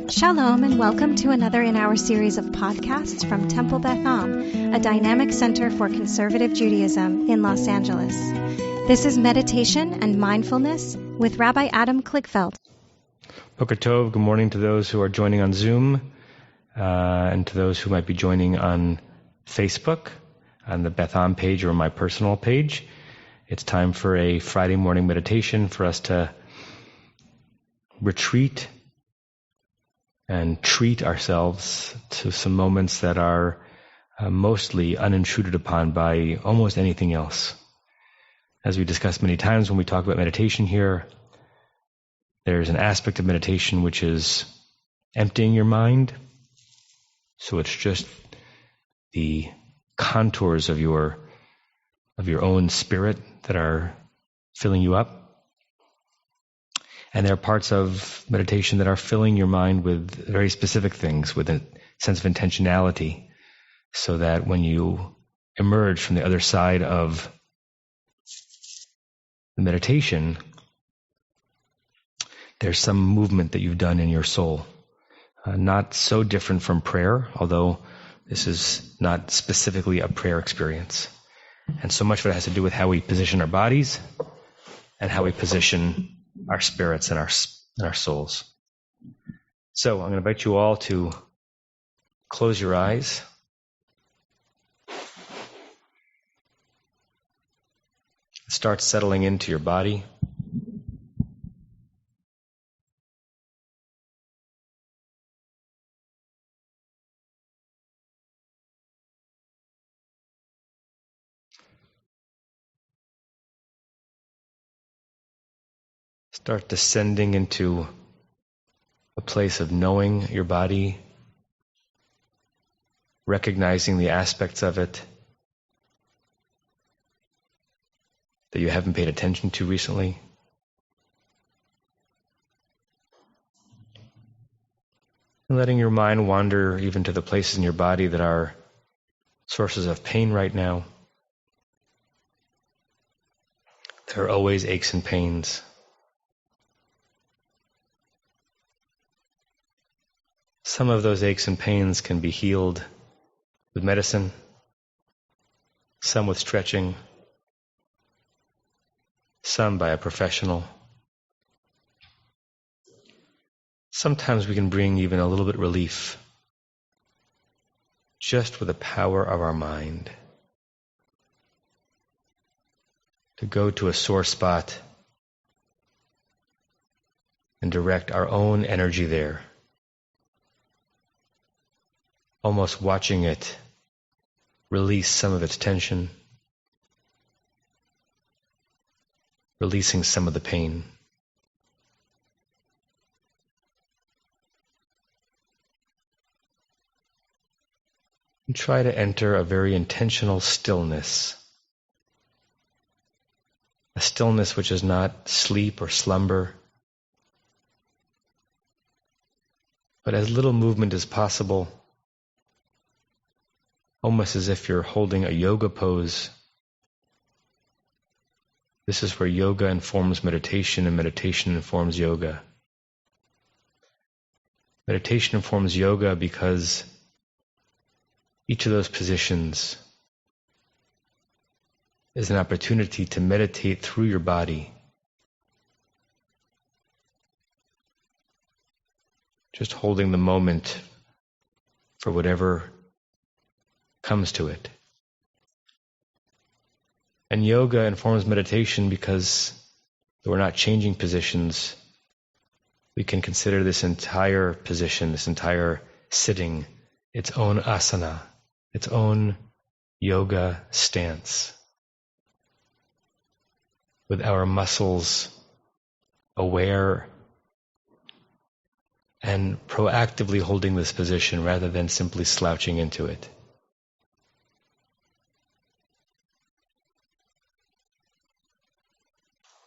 Shalom and welcome to another in our series of podcasts from Temple Beth Am, a dynamic center for conservative Judaism in Los Angeles. This is Meditation and Mindfulness with Rabbi Adam Kligfeld. Boker Tov, good morning to those who are joining on Zoom and to those who might be joining on Facebook, on the Beth Am page or my personal page. It's time for a Friday morning meditation for us to retreat and treat ourselves to some moments that are mostly unintruded upon by almost anything else. As we discussed many times when we talk about meditation here, there's an aspect of meditation which is emptying your mind. So it's just the contours of your own spirit that are filling you up. And there are parts of meditation that are filling your mind with very specific things, with a sense of intentionality, so that when you emerge from the other side of the meditation, there's some movement that you've done in your soul. Not so different from prayer, although this is not specifically a prayer experience. And so much of it has to do with how we position our bodies and how we position our spirits and our souls. So I'm going to invite you all to close your eyes. Start settling into your body. Start descending into a place of knowing your body, recognizing the aspects of it that you haven't paid attention to recently. And letting your mind wander even to the places in your body that are sources of pain right now. There are always aches and pains. Some of those aches and pains can be healed with medicine, some with stretching, some by a professional. Sometimes we can bring even a little bit of relief just with the power of our mind to go to a sore spot and direct our own energy there. Almost watching it release some of its tension, releasing some of the pain. And try to enter a very intentional stillness, a stillness which is not sleep or slumber, but as little movement as possible. Almost as if you're holding a yoga pose. This is where yoga informs meditation and meditation informs yoga. Meditation informs yoga because each of those positions is an opportunity to meditate through your body. Just holding the moment for whatever comes to it. And yoga informs meditation because we're not changing positions. We can consider this entire position, this entire sitting, its own asana, its own yoga stance, with our muscles aware and proactively holding this position rather than simply slouching into it.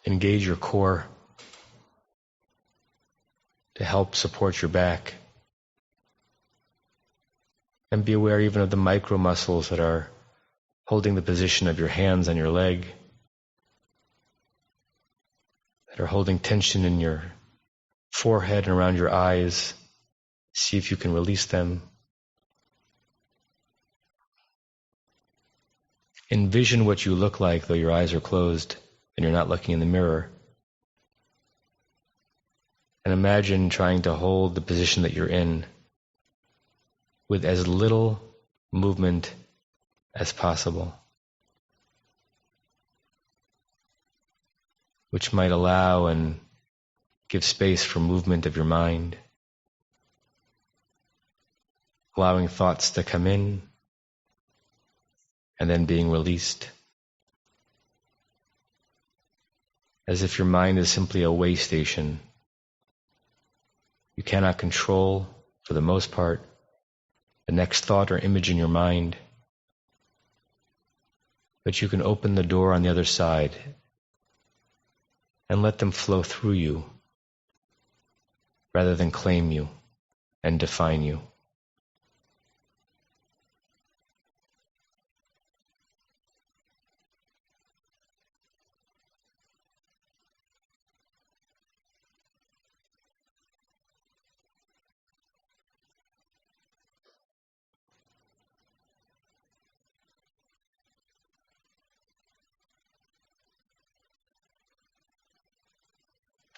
Engage your core to help support your back. And be aware even of the micro muscles that are holding the position of your hands on your leg, that are holding tension in your forehead and around your eyes, See if you can release them. Envision what you look like though your eyes are closed and you're not looking in the mirror. And imagine trying to hold the position that you're in with as little movement as possible, which might allow and give space for movement of your mind, allowing thoughts to come in and then being released, as if your mind is simply a way station. You cannot control, for the most part, the next thought or image in your mind, but you can open the door on the other side and let them flow through you rather than claim you and define you.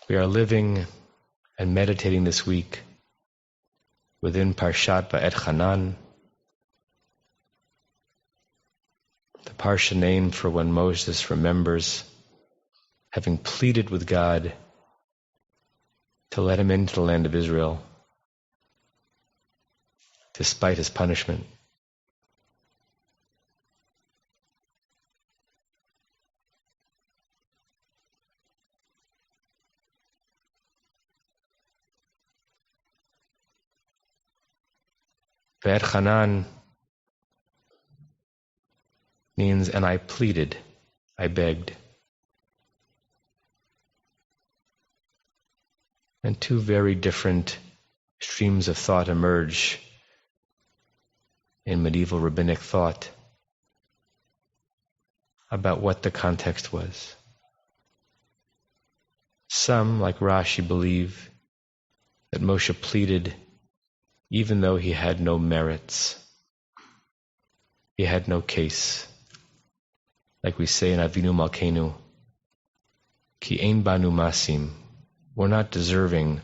We are living and meditating this week within Parshat Va'etchanan, the Parsha name for when Moses remembers having pleaded with God to let him into the land of Israel despite his punishment. Va'etchanan means, and I pleaded, I begged. And two very different streams of thought emerge in medieval rabbinic thought about what the context was. Some, like Rashi, believe that Moshe pleaded even though he had no merits. He had no case. Like we say in Avinu Malkeinu, Ki ein banu masim. We're not deserving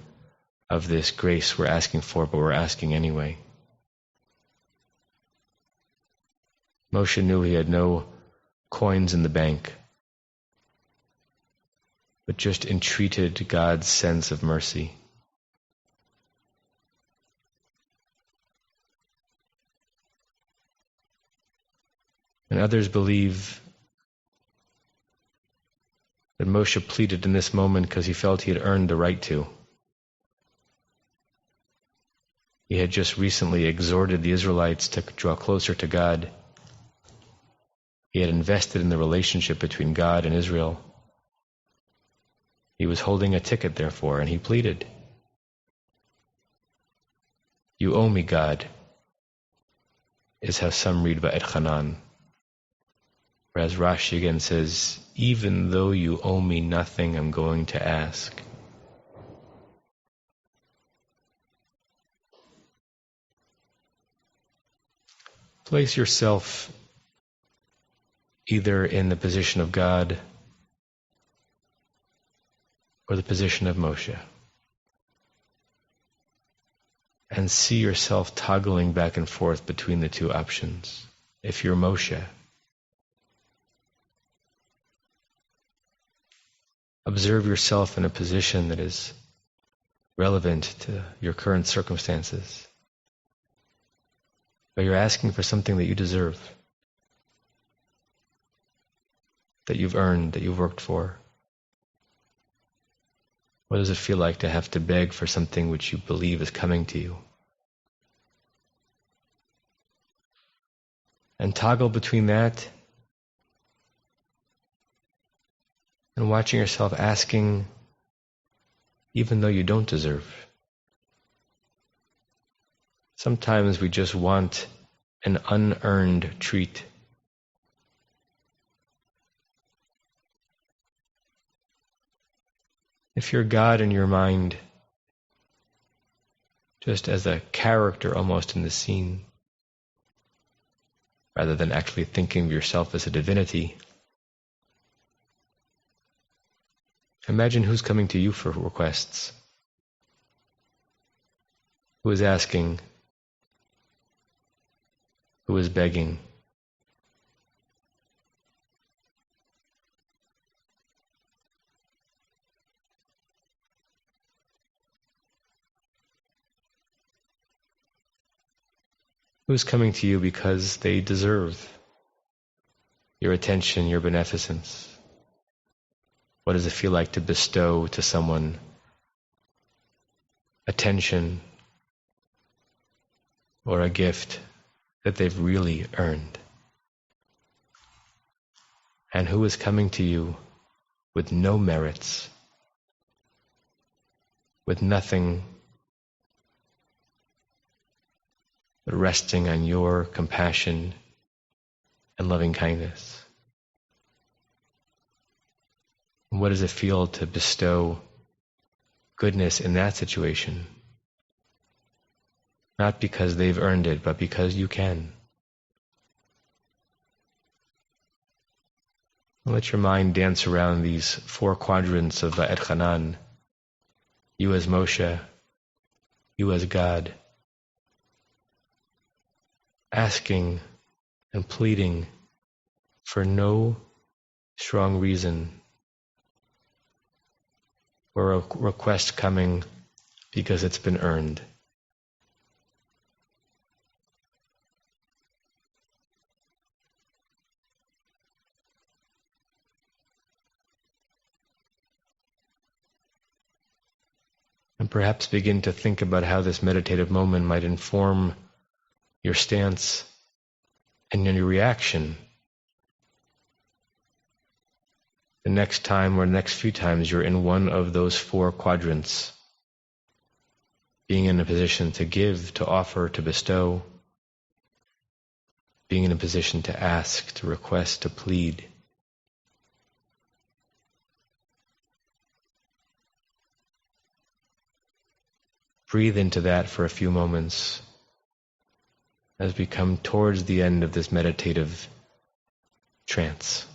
of this grace we're asking for, but we're asking anyway. Moshe knew he had no coins in the bank, but just entreated God's sense of mercy. And others believe that Moshe pleaded in this moment because he felt he had earned the right to. He had just recently exhorted the Israelites to draw closer to God. He had invested in the relationship between God and Israel. He was holding a ticket, therefore, and he pleaded. You owe me, God, is how some read Va'etchanan. Whereas Rashi again says, even though you owe me nothing, I'm going to ask. Place yourself either in the position of God or the position of Moshe, and see yourself toggling back and forth between the two options. If you're Moshe, observe yourself in a position that is relevant to your current circumstances, but you're asking for something that you deserve, that you've earned, that you've worked for. What does it feel like to have to beg for something which you believe is coming to you? And toggle between that and watching yourself asking even though you don't deserve. Sometimes we just want an unearned treat. If you're God in your mind, just as a character almost in the scene, rather than actually thinking of yourself as a divinity. Imagine who's coming to you for requests. Who is asking? Who is begging? Who's coming to you because they deserve your attention, your beneficence? What does it feel like to bestow to someone attention or a gift that they've really earned? And who is coming to you with no merits, with nothing but resting on your compassion and loving kindness? And what does it feel to bestow goodness in that situation? Not because they've earned it, but because you can. Let your mind dance around these 4 quadrants of Et Hanan. You as Moshe, you as God, asking and pleading for no strong reason, or a request coming because it's been earned. And perhaps begin to think about how this meditative moment might inform your stance and your reaction the next time or the next few times you're in one of those 4 quadrants, being in a position to give, to offer, to bestow, being in a position to ask, to request, to plead. Breathe into that for a few moments as we come towards the end of this meditative trance.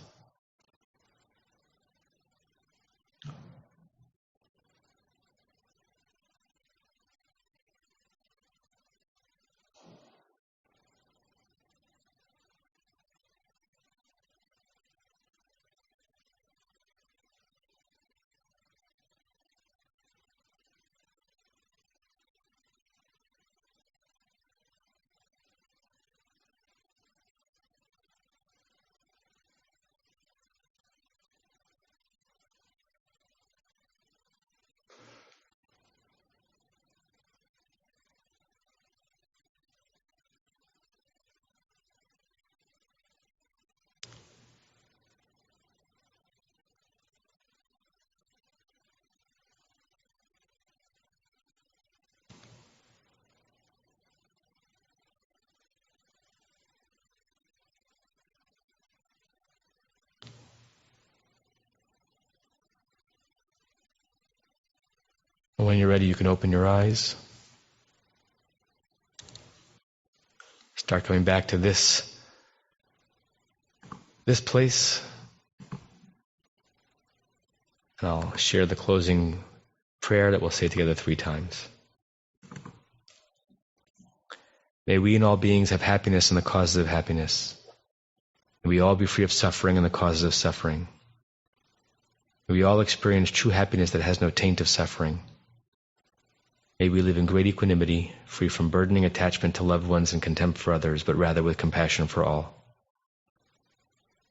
When you're ready, you can open your eyes. Start coming back to this place. And I'll share the closing prayer that we'll say together 3 times. May we and all beings have happiness in the causes of happiness. May we all be free of suffering in the causes of suffering. May we all experience true happiness that has no taint of suffering. May we live in great equanimity, free from burdening attachment to loved ones and contempt for others, but rather with compassion for all.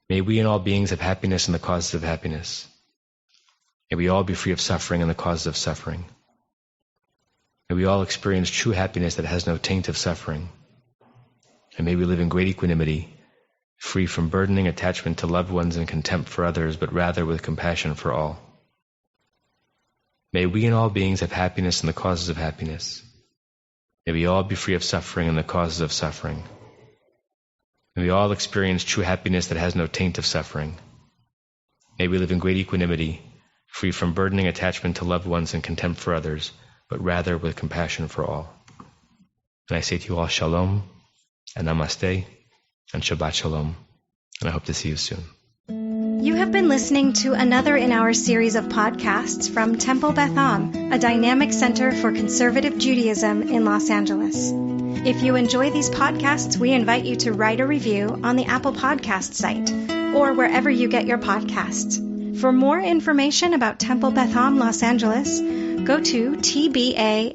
May we and all beings have happiness in the causes of happiness. May we all be free of suffering in the causes of suffering. May we all experience true happiness that has no taint of suffering. And may we live in great equanimity, free from burdening attachment to loved ones and contempt for others, but rather with compassion for all. May we and all beings have happiness in the causes of happiness. May we all be free of suffering in the causes of suffering. May we all experience true happiness that has no taint of suffering. May we live in great equanimity, free from burdening attachment to loved ones and contempt for others, but rather with compassion for all. And I say to you all shalom and namaste and Shabbat shalom. And I hope to see you soon. You have been listening to another in our series of podcasts from Temple Beth Am, a dynamic center for conservative Judaism in Los Angeles. If you enjoy these podcasts, we invite you to write a review on the Apple Podcast site or wherever you get your podcasts. For more information about Temple Beth Am Los Angeles, go to tbala.org.